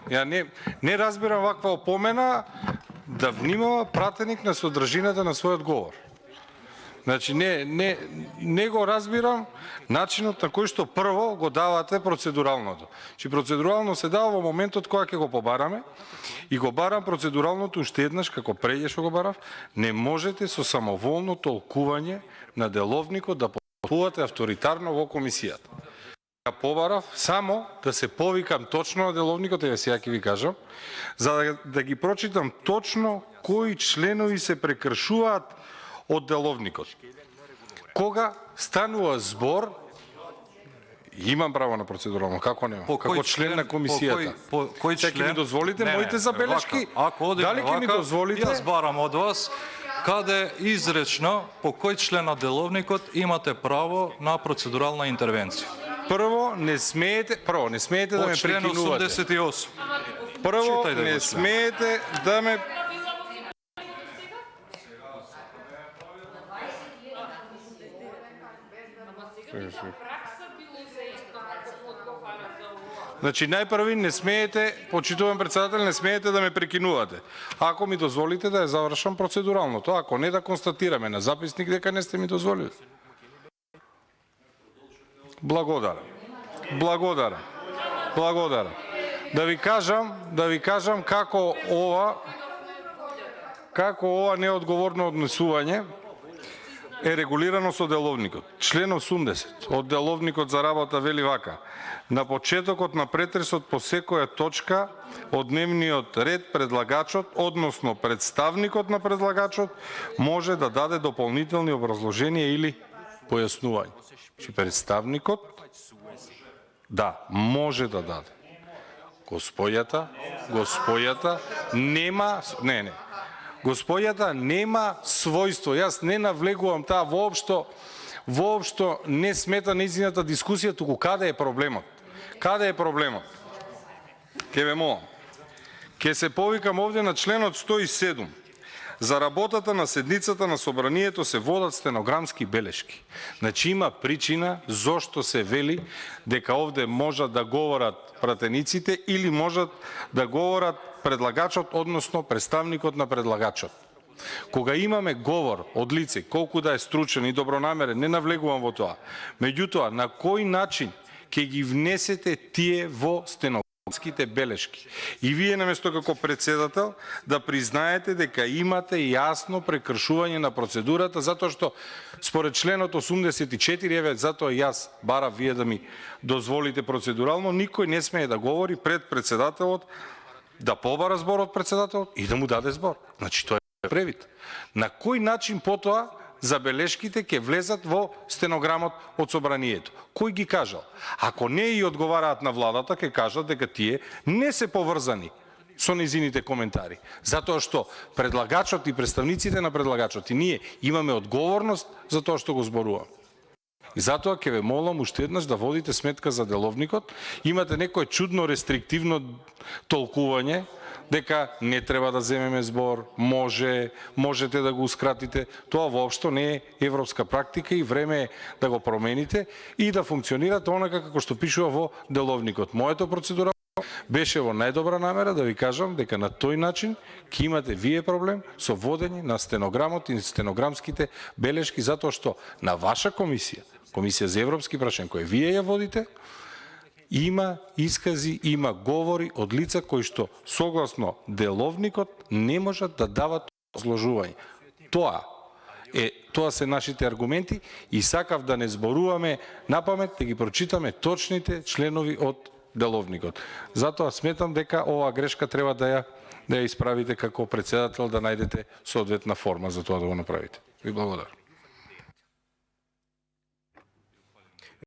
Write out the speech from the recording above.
Ја не разбирам ваква опомена да внимава пратеник на содржината на својот говор. Значи, не го разбирам начинот на кој што прво го давате процедуралното. Чи процедурално се дава во моментот кога ќе го побараме и го барам процедуралното уште еднаш, како преѓе што го барав, не можете со самоволно толкување на деловникот да постапувате авторитарно во комисијата. Ја побарав само да се повикам точно на деловникот, и сега ќе ви кажам, за да ги прочитам точно кои членови се прекршуваат од деловникот. Кога станува збор, имам право на процедурално, како нема? Како член на комисијата. Кој член? Ќе ми дозволите моите забелешки? Дали ќе ми дозволите? Јас барам од вас каде изречно по кој член на деловникот имате право на процедурална интервенција. Прво, не смеете да ме прекинувате. Од член 88. Прво, не смеете да ме... Значи, најпрви не смеете, почитуван председател, не смеете да ме прекинувате. Ако ми дозволите да ја завршам процедуралното, ако не да констатираме на записник дека не сте ми дозволили. Благодарам. Да ви кажам како ова неодговорно однесување е регулирано со деловникот. Член 80 од деловникот за работа вели вака: на почетокот на претресот по секоја точка од дневниот ред предлагачот, односно представникот на предлагачот, може да даде дополнителни образложенија или појаснување. Че представникот, да, може да даде. Госпојата нема, Госпојата нема својство. Јас не навлегувам таа воопшто не смета нејзината дискусија, туку каде е проблемот. Каде е проблемот? Ке ве молам. Ке се повикам овде на членот 107. За работата на седницата на собранието се водат стенограмски белешки. Значи има причина зошто се вели дека овде можат да говорат пратениците или можат да говорат предлагачот, односно представникот на предлагачот. Кога имаме говор од лице, колку да е стручен и добронамерен, не навлегувам во тоа. Меѓутоа, на кој начин ќе ги внесете тие во стенограмските белешки? И вие наместо како председател да признаете дека имате јасно прекршување на процедурата, затоа што според членот 84, затоа јас барав вие да ми дозволите процедурално, никој не смее да говори пред председателот, да побара збор од председателот и да му даде збор. Значи тоа е превид. На кој начин потоа забелешките ќе влезат во стенограмот од собранието? Кој ги кажал? Ако не и одговараат на владата, ќе кажат дека тие не се поврзани со низините коментари. Затоа што предлагачот и представниците на предлагачот и ние имаме одговорност за тоа што го зборуваме. И затоа ќе ве молам уште еднаш да водите сметка за деловникот. Имате некое чудно рестриктивно толкување дека не треба да земеме збор, можете да гоускратите. Тоа воопшто не е европска практика и време е да го промените и да функционирате онака како што пишува во деловникот. Моето процедура беше во најдобра намера да ви кажам дека на тој начин ќе имате вие проблем со водење на стенограмот и стенограмските белешки, затоа што на ваша комисија за европски прашања, кој вие ја водите, има искази, има говори од лица кои што согласно деловникот не можат да дават изложување. Тоа се нашите аргументи и сакав да не зборуваме напамет, да ги прочитаме точните членови од деловникот. Затоа сметам дека оваа грешка треба да ја исправите како председател, да најдете соодветна форма за тоа да го направите. Ви благодарам.